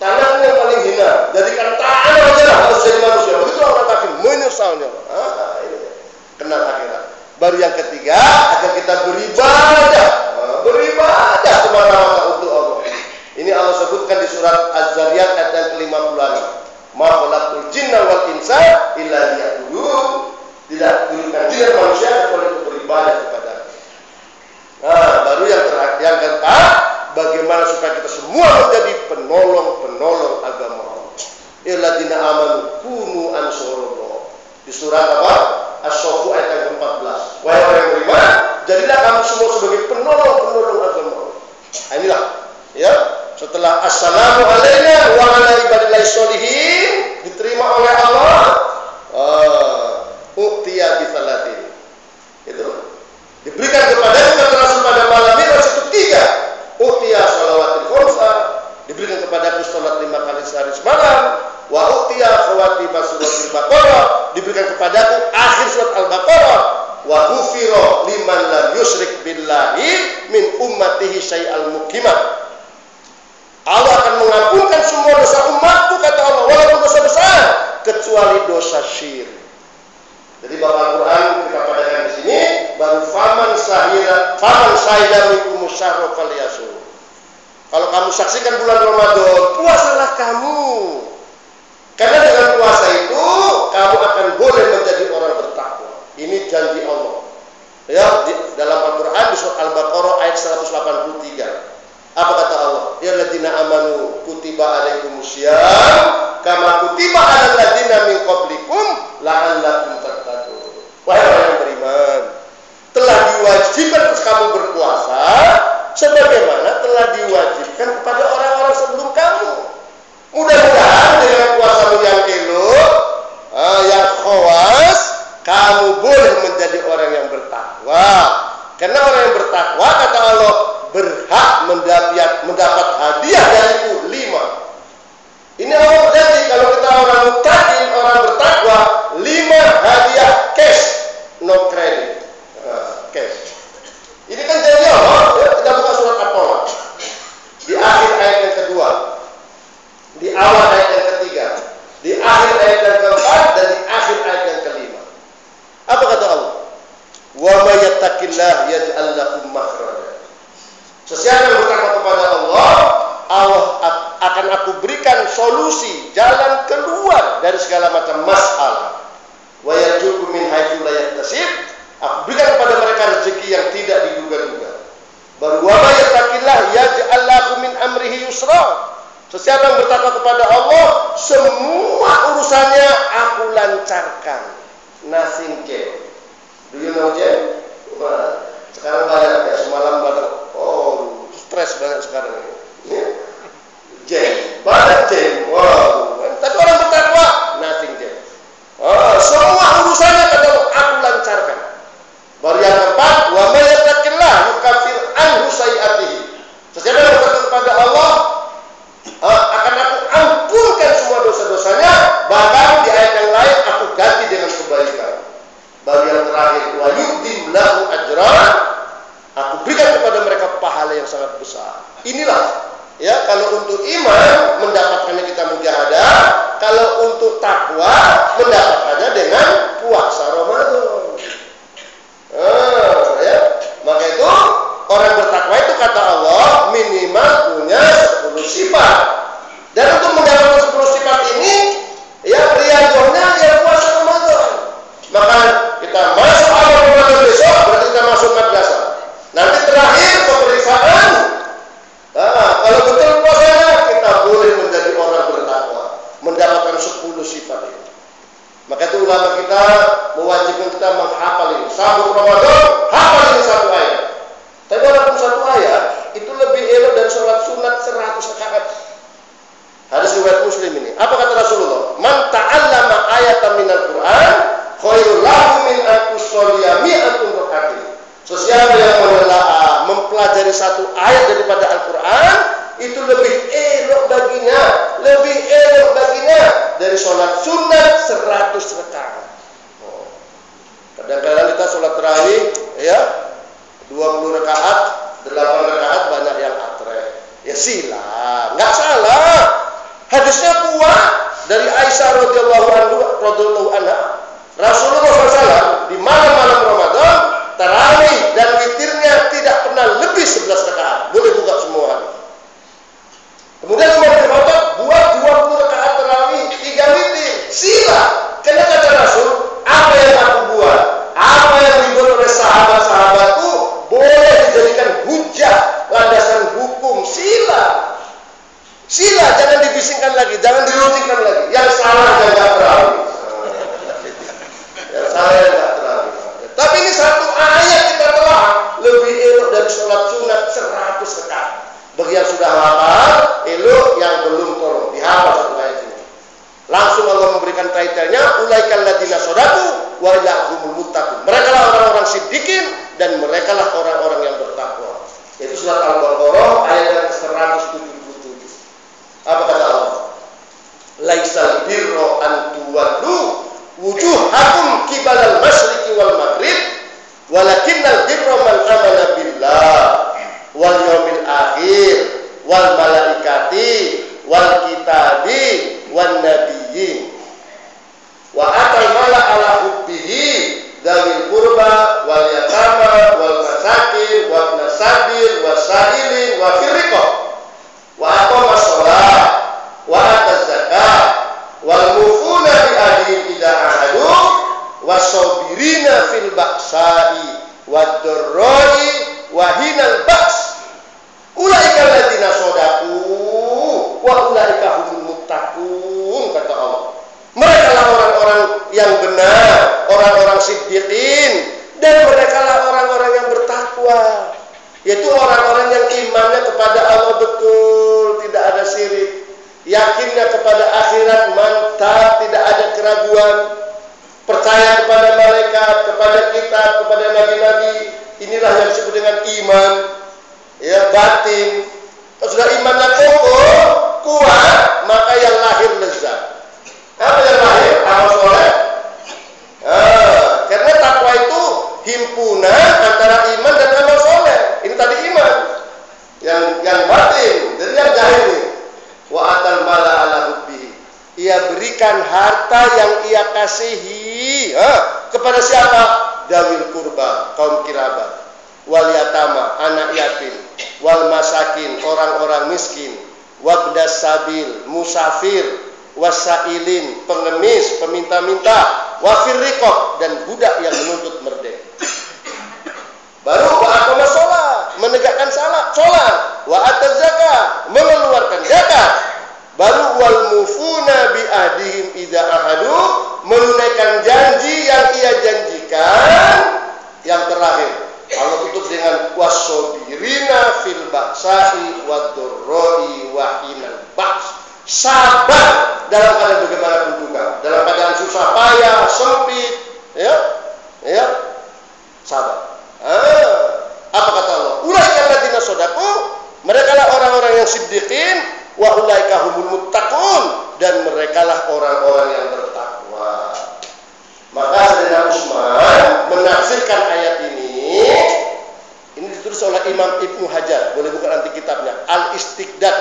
Tanah yang paling hina, jadikan tanah aja lah harus jadi manusia. Begitu orang kafir menyesalnya. Ini kenal akhirat. Baru yang ketiga, agar kita beribadah semata-mata untuk Allah. Ini Allah sebutkan di surat Az-Zariyat ayat yang ke-56. Ma khalaqtul jinna wal insa illa liya'budun. Tidak turunkan jin dan manusia kecuali untuk beribadah kepada Allah. Baru yang terakhir, yang keempat, bagaimana supaya kita semua menjadi penolong agama Allah. Illadzina amanu kunu ansarullah. Di surat apa? As-Saff ayat yang ke-14. Wahai orang yang beriman, jadilah kamu semua sebagai penolong agama Allah. Inilah, ya. Setelah assalamu alayna wa ala ibadillahi sholihin diterima oleh Allah, u'tiya bisalatin. Itu diberikan kepada kita Rasul pada malam ini sepertiga. U'tiya shalawatil khamsa, diberikan kepadaku salat 5 kali sehari semalam. Wa u'tiya khawatima suratul Baqarah, diberikan kepadaku akhir surat Al-Baqarah. Wa ghufira liman lam yusyrik billahi min ummatihi syai'al muqimah. Allah akan mengampunkan semua dosa umatku, kata Allah, walaupun dosa besar, kecuali dosa syirik. Jadi Bapak Al-Quran kita padakan di sini, baru faman syahida minkum syahra falyasum. Kalau kamu saksikan bulan Ramadan, puasalah kamu. Karena kama kutiba 'alal ladzina min qablikum la'allakum tattaqun. Wahai orang yang beriman, telah diwajibkan untuk kamu berpuasa sebagaimana telah diwajibkan kepada orang-orang sebelum kamu. Mudah-mudahan dengan puasamu yang elok, yang khawas, kamu boleh menjadi orang yang bertakwa. Karena orang yang bertakwa, kata Allah, berhak mendapat hadiah dariku 5. Ini Allah berjanji kalau kita orang mutakin, orang bertakwa, 5 hadiah cash, no credit. Cash. Ini kan janji Allah. Ya, kita buka surat At-Taubah. Di akhir ayat yang kedua, di awal ayat yang ketiga, di akhir ayat yang keempat, dan di akhir ayat yang kelima. Apa kata Allah? Wa may yattaqillah yaj'al lahu makhraja. Sesiapa yang bertakwa kepada Allah, Allah akan aku berikan solusi, jalan keluar dari segala macam masalah. Wa yarzuqhu min haitsu la yahtasib. Aku berikan kepada mereka rezeki yang tidak diduga-duga. Baru wa may yattaqillah yaj'al lahu min amrihi yusra. Sesiapa yang bertakwa kepada Allah, semua urusannya aku lancarkan. Nothing change. Do you know change? Sekarang banyak ya, semalam banyak. Oh, stres banget sekarang ini. Change, banyak change. Wow. Tapi orang bertakwa, nothing change. Semua urusannya kata Allah, aku lancarkan. Baru yang keempat, wa may yattaqillah yukaffir anhu sayyi'atihi. Sesiapa yang bertakwa kepada Allah, akan aku ampunkan semua dosa-dosanya, bahkan di ayat yang lain aku ganti dengan kebaikan. Baru yang terakhir, wa yu'tim lahu ajran, aku berikan kepada mereka pahala yang sangat besar. Inilah ya, kalau untuk iman mendapatkannya kita mujahadah, kalau untuk takwa mendapatkannya dengan puasa Ramadan. Ya, maka itu orang bertakwa itu kata Allah minimal punya 10 sifat. Dan untuk mendapatkan 10 sifat ini, ya riadohnya ya puasa Ramadan. Maka kita masuk awal Ramadan besok, berarti kita masuk madrasah. Nanti terakhir pemeriksaan. Kalau betul puasanya, kita boleh menjadi orang bertakwa, mendapatkan 10 sifat ini. Maka itu ulama kita mewajibkan kita menghafal ini. Sambut Ramadan, hafal ini 1 ayat. Tapi walaupun 1 ayat itu lebih elok dari sholat sunat 100 rakaat. Hadis riwayat Muslim ini. Apa kata Rasulullah? Man ta'allama ayatan minal Qur'an khairul lahu min an tusalliya mi'atun raka'atin. Sesiapa yang menelaah, mempelajari 1 ayat daripada Al-Quran, itu lebih elok baginya dari sholat sunat 100 rakaat. Kadang-kadang kita sholat tarawih ya 20 rakaat, 8 rakaat banyak yang atre. Ya silah, nggak salah. Hadisnya kuat dari Aisyah radhiyallahu anha. Rasulullah SAW di malam-malam Ramadan tarawih dan witirnya tidak pernah lebih 11 rakaat. Boleh buka semua hari. Kemudian Umar bin Khattab buat 20 rakaat tarawih, 3 witir. Sila. Karena kata Rasul, apa yang aku buat, apa yang dibuat oleh sahabat-sahabatku boleh dijadikan hujah, landasan hukum. Sila. Sila, jangan dibisingkan lagi, jangan dirutinkan lagi. Yang salah jangan tarawih. Yang salah jangan tarawih. Tapi ini 1 ayat kita telah lebih elok dari sholat sunat 100 rakaat. Bagi yang sudah hafal, elok, yang belum tolong dihafal 1 ayat ini. Langsung Allah memberikan titelnya ulaikal ladzina shadaku wa ilahumul muttaqun. Merekalah orang-orang siddiqin dan merekalah orang-orang yang bertakwa. Itu surat Al-Baqarah ayat yang ke-177. Apa kata Allah? Laisal birra an tuwallu wujuhakum qibalal masyriqi wal maghrib walakinnal birra man amana billah wal yaumil akhir wal malaikati wal kitabi wan nabiyyin wa atal mala ala hubbihi dzawil qurba wal yatama wal masakin wa ibnas sabil wasailin wa firriqah wa aqama shalah wa ataz zakat wal mufuna bi ahdihim idza ahadu wasabirina fil ba'sa'i wad dharra'i wa hinal ba's ulaika alladziina shadaku wa ulaika humul muttaqun. Yaitu orang-orang yang imannya kepada Allah betul, tidak ada syirik, yakinnya kepada akhirat mantap, tidak ada keraguan, percaya kepada malaikat, kepada kitab, kepada nabi-nabi. Inilah yang disebut dengan iman, ya, batin. Kalau sudah imannya kokoh, kuat, maka yang lahir lezat. Apa yang lahir? Amal soleh. Karena takwa itu himpunan antara iman dan amal soleh. Ini tadi iman, yang batin. Jadi yang zahir nih. Wa atal mala ala hubbihi. Ia berikan harta yang ia kasihi kepada siapa? Dawil kurba, kaum kirabat, wal yatama, anak yatim, wal masakin, orang-orang miskin, wabdas sabil, musafir, wasailin, pengemis, peminta-minta, wafir riqab, dan budak yang menuntut merdeka. Baru wa aqama shalah, menegakkan sholat, wa ataz zakat, mengeluarkan zakat. Baru wal mufuna bi ahdihim idza ahadu, menunaikan janji yang ia janjikan. Yang terakhir Allah tutup dengan wasobirina fil ba'sa'i wad-dharra'i wa hinal ba's. Sabar dalam keadaan bagaimanapun juga, dalam keadaan susah payah, sempit, ya, sabar. Apa kata Allah? Ulaika alladziina shadaqu, merekalah orang-orang yang siddiqin, wa ulaika humul muttaqun, dan merekalah orang-orang yang bertakwa. Maka Sayyidina Utsman menafsirkan ayat ini ditulis oleh Imam Ibnu Hajar, boleh buka nanti kitabnya Al-Istiqdad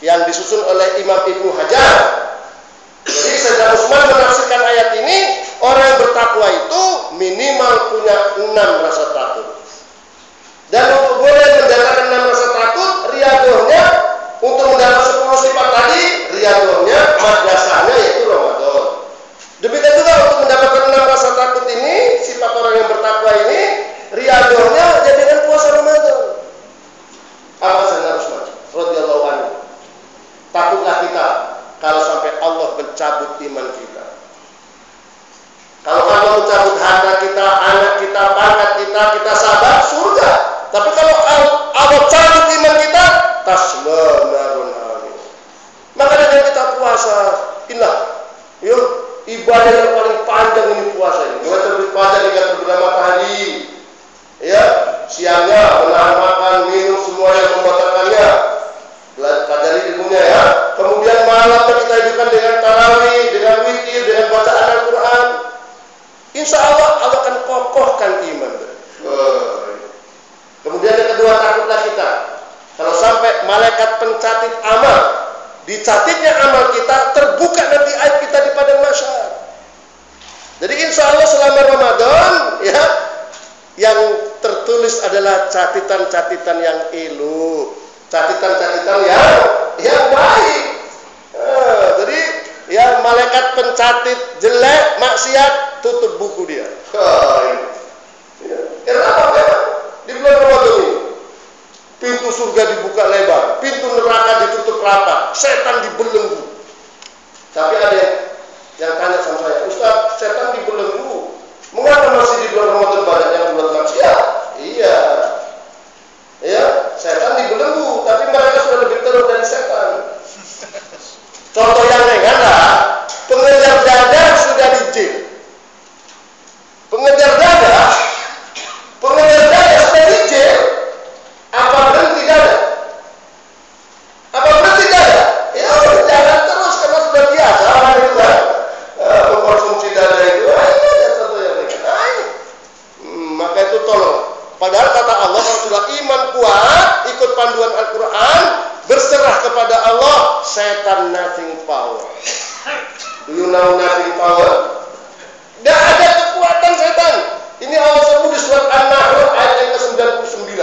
yang disusun oleh Imam Ibnu Hajar. Jadi Sayyidina Utsman menafsirkan ayat ini, orang yang bertakwa itu minimal punya 6 rasa takut. Dan untuk boleh mendatangkan 6 rasa takut, riyadohnya untuk mendapat 10 sifat tadi, riyadohnya madrasahnya yaitu Ramadan. Demikian juga untuk mendapatkan 6 rasa takut ini, sifat orang yang bertakwa ini, riyadohnya jadikan puasa Ramadan. Apa Sayyidina Utsman radhiyallahu anhu? Takutlah kita kalau sampai Allah mencabut iman kita. Kalau Allah mencabut harta kita, anak kita, pangkat kita, kita sabar, surga. Tapi kalau Allah cabut iman kita, tasla narun amin. Maka dengan kita puasa, inilah ibadah yang paling panjang ini puasa ini. Mulai terbit fajar hingga terbenam matahari. Ya, siangnya menahan makan, minum semua yang membatalkannya. Pelajari ilmunya ya. Kemudian malamnya kita hidupkan dengan tarawih, dengan witir, dengan bacaan Al-Quran. Insya Allah Allah akan kokohkan iman. Kemudian yang kedua, takutlah kita kalau sampai malaikat pencatat amal, dicatatnya amal kita, terbuka nanti aib kita di padang mahsyar. Jadi insya Allah selama Ramadan ya, yang tertulis adalah catatan-catatan yang elok, catatan-catatan yang baik. Jadi ya, malaikat pencatat jelek, maksiat, tutup buku dia. Kenapa memang di bulan Ramadan ini pintu surga dibuka lebar, pintu neraka ditutup rapat, setan dibelenggu. Tapi ada yang tanya sama saya, Ustaz, setan dibelenggu, mengapa masih di bulan Ramadan banyak yang buat maksiat? Iya, ya, setan dibelenggu, tapi mereka sudah lebih teruk dari setan. Contoh yang ringan lah, pengejar dada sudah dijil. Pengejar dada sudah dijil. Apa berhenti dada? Ya jangan terus, karena sudah biasa orang itu kan mengkonsumsi dada itu. Ini ada contoh yang ringan. Maka itu tolong. Padahal kata Allah, kalau sudah iman kuat, ikut panduan Al-Quran, berserah kepada Allah, setan nothing power. Do you know nothing power? Tidak ada kekuatan setan. Ini Allah sebut di surat An-Nahl ayat yang ke-99.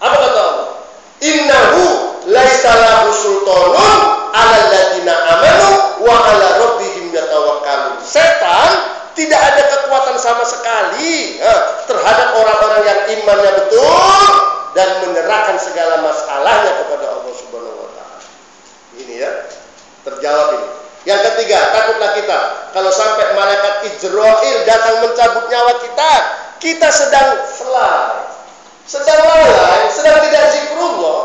Apa kata Allah? Innahu laisa lahu sultanun 'alal ladzina amanu wa 'ala rabbihim yatawakkalun. Setan tidak ada kekuatan sama sekali terhadap orang-orang yang imannya betul dan menyerahkan segala masalahnya kepada Allah Subhanahu wa taala. Ini ya, terjawab ini. Yang ketiga, takutlah kita kalau sampai malaikat Ijrail datang mencabut nyawa kita sedang fly. sedang lalai, sedang tidak zikrullah.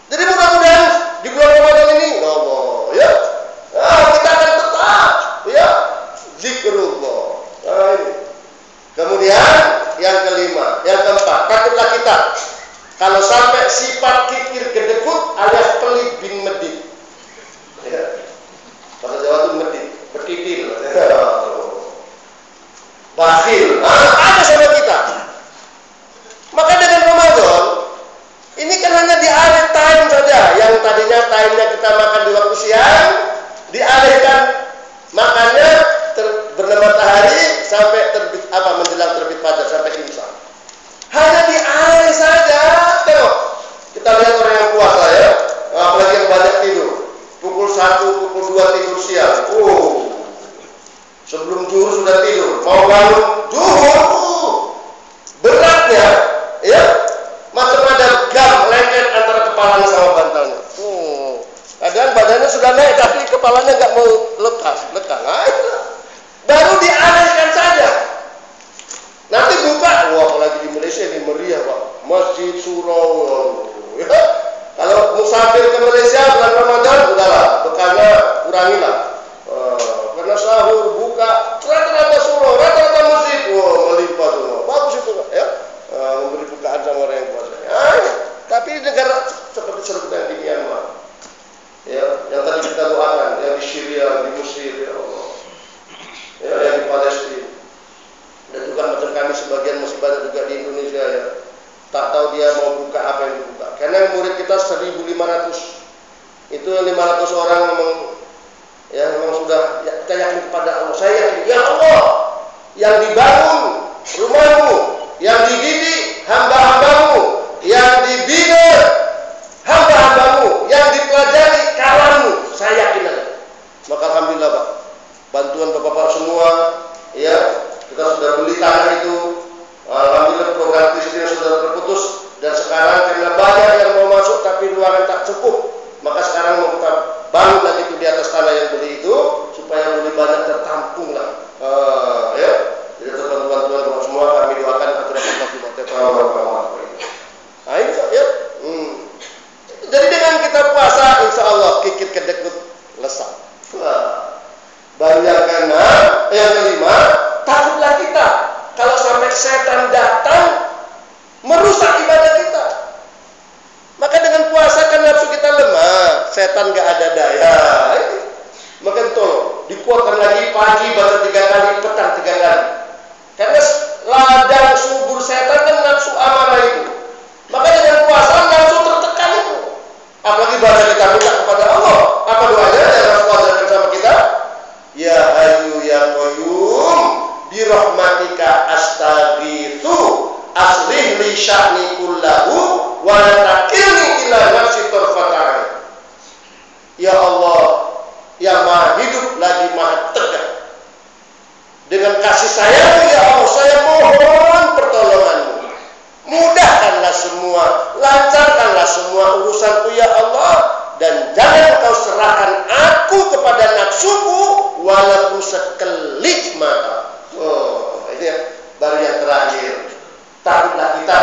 Jadi mudah-mudahan di bulan Ramadan ini, Allah, ya, kita akan tetap, ya, zikrullah. Nah, ini. Kemudian yang kelima, yang keempat, takutlah kita kalau sampai sifat kikir gedekut alias pelit bin medit. Ya. Bahasa Jawa itu medit, petitil, bakhil, ada sama kita. Maka dengan Ramadan ini kan hanya dialih time saja. Yang tadinya time-nya kita makan di waktu siang, dialihkan makannya bernem matahari sampai terbit menjelang terbit fajar sampai imsak. Hanya dialih saja. Tengok, kita lihat orang yang puasa ya, apalagi yang banyak tidur. Pukul 1, pukul 2 tidur siang. Sebelum zuhur sudah tidur. Mau bangun zuhur, beratnya, ya, macam ada gam lengket antara kepalanya sama bantalnya. Kadang badannya sudah naik tapi kepalanya nggak mau lekang. Baru dialihkan saja. Nanti buka, apalagi di Malaysia ini meriah Pak, Masjid Surau. Ya. Kalau musafir ke Malaysia bulan Ramadan, udahlah, bekalnya kurangilah. Karena sahur, buka, rata-rata surau, rata-rata masjid, melimpah semua. Bagus itu Pak, ya. Memberi bukaan sama orang yang puasa. Tapi negara seperti di Myanmar, ya, yang tadi kita doakan, yang di Syria, di Mesir, ya Allah, ya, yang di Palestina, dan juga macam kami sebagian masih banyak juga di Indonesia, ya, tak tahu dia mau buka apa yang dibuka. Karena murid kita 1.500, itu 500 orang memang sudah ya, kita yakin kepada Allah. Saya yakin, ya Allah, yang dibangun rumahmu, yang dididik hamba-hambamu, yang dibina hamba-hambamu, yang dipelajari kalammu, saya yakin ada. Maka alhamdulillah Pak, bantuan Bapak-bapak semua, ya, kita sudah beli tanah itu. Alhamdulillah program Kristina sudah terputus, dan sekarang karena banyak yang mau masuk tapi ruangan tak cukup, maka sekarang mau kita bangun lagi itu di atas tanah yang beli itu supaya lebih banyak tertampung lah. Ya, jadi bantuan Bapak semua kami doakan agar Nah, ini ya. Jadi dengan kita puasa, insya Allah kikir kedekut lesat. Baru yang keenam, yang kelima, takutlah kita kalau sampai setan datang merusak ibadah kita. Maka dengan puasa kan nafsu kita lemah, setan gak ada daya. Maka tolong dikuatkan lagi, pagi baca 3 kali, petang 3 kali. Karena ladang subur setan kan nafsu amarah itu. Maka dengan puasa nafsu tertekan itu. Apalagi baca kita minta kepada Allah. Apa doanya yang Rasul ajarkan sama kita? Ya Hayyu ya Qayyum bi rahmatika astaghitsu aslih li sya'ni kullahu wa la takilni ila nafsi tarfata'in. Ya Allah yang Maha hidup lagi Maha tegak, dengan kasih sayang-Mu ya Allah, saya mohon pertolongan-Mu. Mudahkanlah semua, lancarkanlah semua urusanku ya Allah, dan jangan Kau serahkan aku kepada nafsuku walaupun sekelip mata. Ini ya, baru yang terakhir. Takutlah kita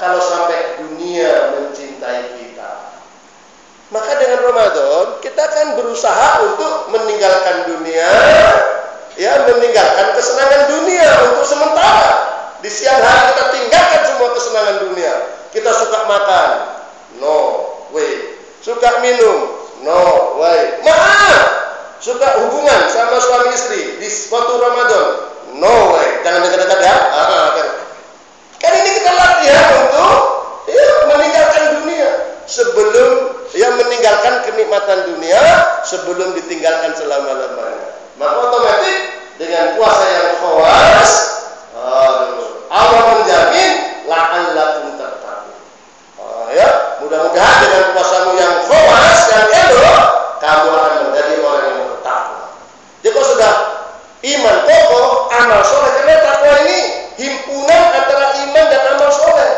kalau sampai dunia mencintai kita. Maka dengan Ramadan kita akan berusaha untuk meninggalkan dunia, ya, meninggalkan kesenangan dunia untuk sementara. Di siang hari kita tinggalkan semua kesenangan dunia. Kita suka makan, no way. Suka minum, no way. Maaf, suka hubungan sama suami istri di waktu Ramadan, no way. Jangan dekat-dekat ya. Kan ini kita latihan untuk ya, meninggalkan dunia sebelum ya meninggalkan kenikmatan dunia sebelum ditinggalkan selama-lamanya. Maka otomatis dengan puasa yang khawas, Allah menjamin la'allakum tattaqun. Ya, mudah-mudahan dengan puasamu yang khawas dan elok, kamu akan menjadi orang yang bertakwa. Jadi kalau sudah iman kokoh, amal soleh, karena takwa ini himpunan antara iman dan amal soleh,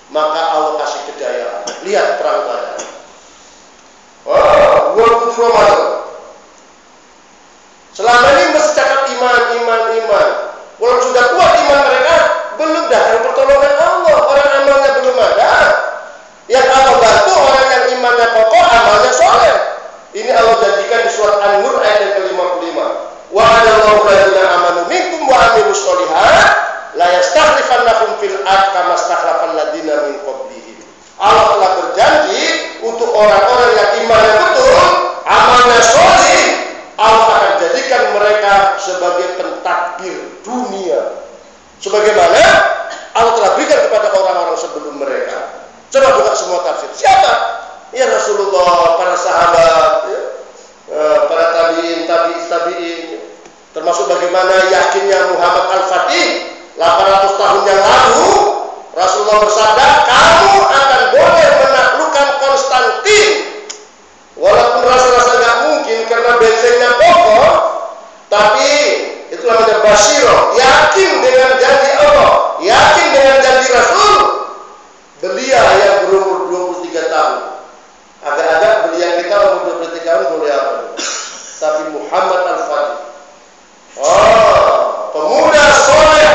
maka Allah kasih kejayaan. Lihat perang Badar. Bulan Ramadan. Selama ini mesti cakap iman. Walau sudah kuat iman mereka, belum datang pertolongan fil ard kama stakhlafal ladina min qablihim. Allah telah berjanji untuk orang-orang yang imannya betul, amalnya sholih, Allah akan jadikan mereka sebagai pentadbir dunia. Sebagaimana Allah telah berikan kepada orang-orang sebelum mereka. Coba buka semua tafsir. Siapa? Ya Rasulullah, para sahabat, ya, para tabi'in, termasuk bagaimana yakinnya Muhammad Al-Fatih 800 tahun yang lalu. Rasulullah bersabda, kamu akan boleh menaklukkan Konstantin. Walaupun rasa-rasa nggak mungkin karena bensinnya kokoh, tapi itu namanya basyiro, yakin dengan janji Allah, yakin dengan janji Rasul. Belia yang berumur 23 tahun. Agak-agak belia kita umur 23 tahun boleh apa? Tapi Muhammad Al-Fatih, pemuda soleh,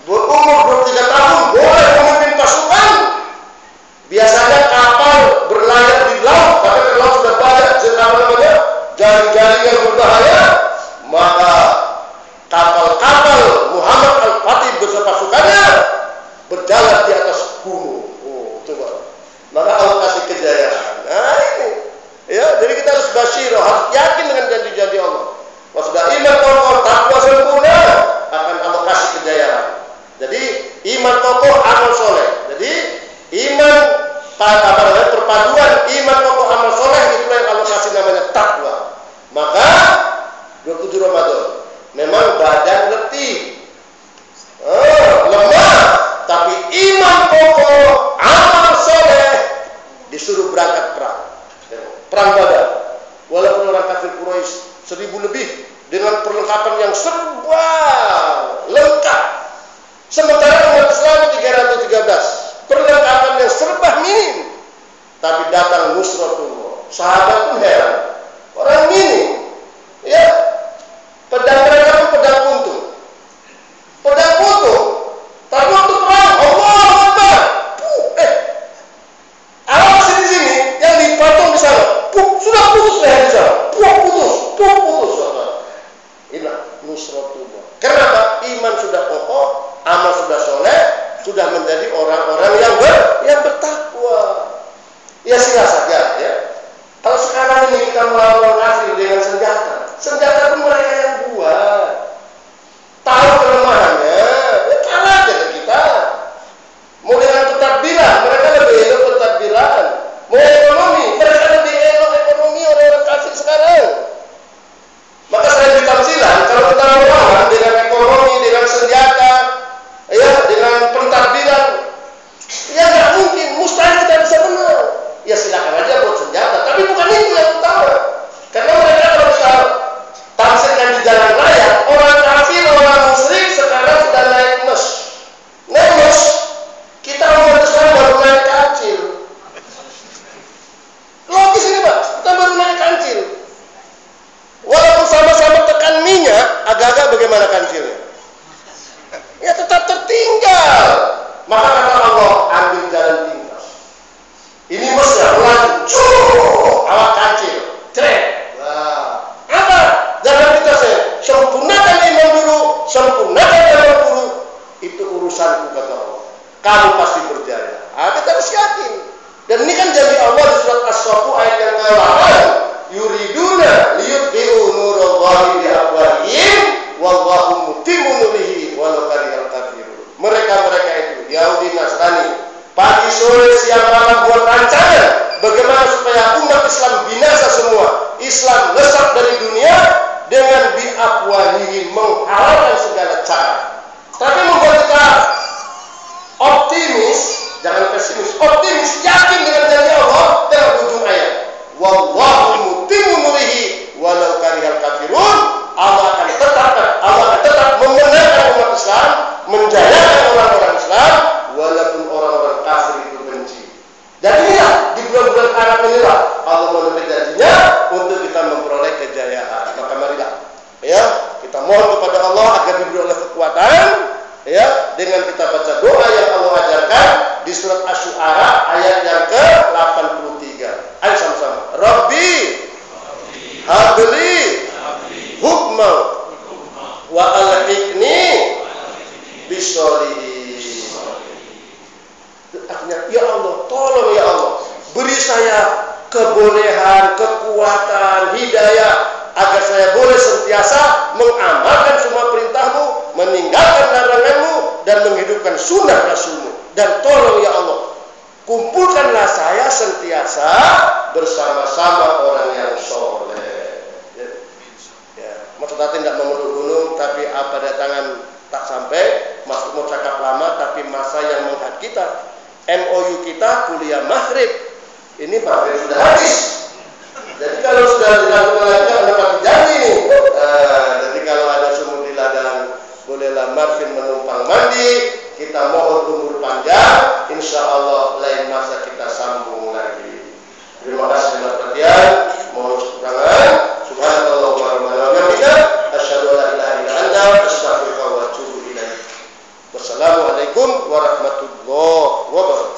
berumur 23 tahun, boleh memimpin pasukan. Biasanya kapal berlayar di laut, tapi di laut sudah banyak jaring-jaring yang berbahaya. Maka kapal-kapal Muhammad Al-Fatih beserta pasukannya berjalan di atas gunung. Coba. Maka Allah kasih kejayaan. Nah ini, ya. Jadi kita harus basyirah, harus yakin dengan janji-janji Allah. Kalau sudah iman kokoh, takwa sempurna, akan Allah kasih kejayaan. Jadi iman kokoh, amal soleh. Jadi iman perpaduan iman kokoh amal soleh, itulah yang Allah kasih namanya takwa. Maka 27 Ramadan memang badan letih, lemah, tapi iman kokoh amal soleh, disuruh berangkat perang Badar. Walaupun orang kafir Quraisy 1000 lebih dengan perlengkapan yang serba lengkap, sementara umat Islam 313, perlengkapan yang serba minim, tapi datang nusratullah. Sahabat pun heran, orang minim, ya, pedang mereka pun pedang kuntum, tapi waktu perang Allahu Akbar, Allah masih di sini, yang dipatung di sana, sudah putus leher di sana, putus. Inilah nusratullah. Kenapa? Iman sudah kokoh, amal sudah soleh, sudah menjadi orang-orang yang bertakwa. Ya sila saja, ya. Kalau sekarang ini kita melawan kafir dengan senjata pun mereka yang buat. Tahu kelemahannya, ya kalah aja kita. Mau dengan pentadbiran, mereka lebih elok pentadbiran. Mau ekonomi, mereka lebih elok ekonomi orang-orang kafir sekarang. Maka saya ditamsilan, kalau kita melawan dengan ekonomi, dengan senjata, ya, dengan pentadbiran, ya nggak mungkin, mustahil kita bisa menang. Ya silakan aja buat senjata, tapi bukan itu yang utama. Karena mereka kalau bisa tamsilkan di jalan raya, orang kafir, orang musyrik sekarang sudah naik mes. Kita umat Islam baru naik kancil. Logis ini Pak, kita baru naik kancil. Walaupun sama-sama tekan minyak, agak-agak bagaimana kancilnya? Ya tetap tertinggal. Maka kata Allah, ambil jalan pintas. Ini mesra, melaju, awak kancil, cret. Nah, apa? Jalan pintasnya, sempurnakan iman dulu, sempurnakan amal dulu. Itu urusanku kata Allah. Kamu pasti berjaya. Kita harus yakin. Dan ini kan janji Allah di surat As-Saff ayat yang ke-8. Yuriduna liyutfi'u nurallahi biafwahihim wallahu mutimmu nurihi walau karihal kafirun. Mereka itu Yahudi, Nasrani, pagi sore siang malam buat rancangan bagaimana supaya umat Islam binasa semua, Islam lesat dari dunia dengan biafwahihim, menghalalkan segala cara. Tapi membuat kita optimis, jangan pesimis, optimis, yakin dengan janji Allah dalam ujung ayat. Wallahu mutimmu nurihi walau karihal kafirun. Allah akan tetap memenangkan umat Islam, menjayakan orang-orang Islam walaupun orang-orang kafir itu benci. Dan inilah di bulan-bulan Arab inilah Allah memenuhi janjinya untuk kita memperoleh kejayaan. Maka marilah, ya, kita mohon kepada Allah agar diberi oleh kekuatan kebolehan, kekuatan, hidayah, agar saya boleh sentiasa mengamalkan semua perintahmu, meninggalkan laranganmu, dan menghidupkan sunnah Rasulmu. Dan tolong ya Allah, kumpulkanlah saya sentiasa bersama-sama orang yang soleh. Maksud hati tidak memeluk gunung, tapi apa datangan tak sampai. Maksud mau cakap lama, tapi masa yang menghad kita. MOU kita kuliah maghrib. Ini maghrib sudah habis. Jadi kalau sudah dilakukan lagi jangan dapat janji nih. Jadi kalau ada sumur di ladang, bolehlah Marvin menumpang mandi. Kita mohon umur panjang. Insya Allah lain masa kita sambung lagi. Terima kasih atas perhatian. Mohon kekurangan. Subhanallah wa bihamdihi. Asyhadu an la ilaha illa anta astaghfiruka wa atubu ilaik. Wassalamualaikum warahmatullahi wabarakatuh.